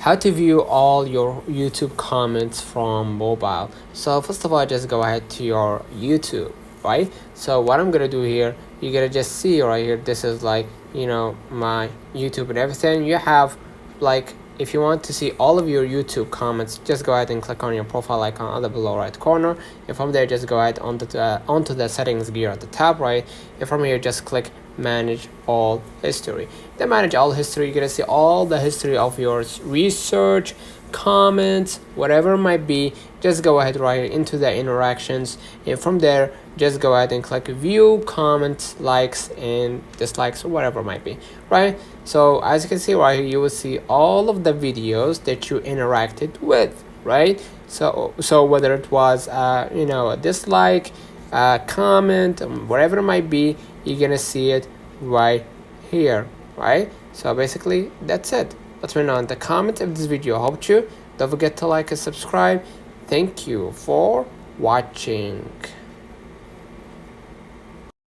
how to view all your YouTube comments from mobile. So first of all, just go ahead to your YouTube, right? So what I'm gonna do here, you're gonna just see right here, this is like, you know, my YouTube and everything. You have like, if you want to see all of your YouTube comments, just go ahead and click on your profile icon on the below right corner, and from there just go ahead onto the settings gear at the top right, and from here just click manage all history. Then manage all history, you're gonna see all the history of your research, comments, whatever it might be. Just go ahead right into the interactions, and from there just go ahead and click view comments, likes and dislikes, or whatever it mimight be, right? So as you can see right here, you will see all of the videos that you interacted with, right? So whether it was you know, a dislike, comment, whatever it might be, you're gonna see it right here, right? So basically that's it. Let me know in the comments if this video helped you. Don't forget to like and subscribe. Thank you for watching.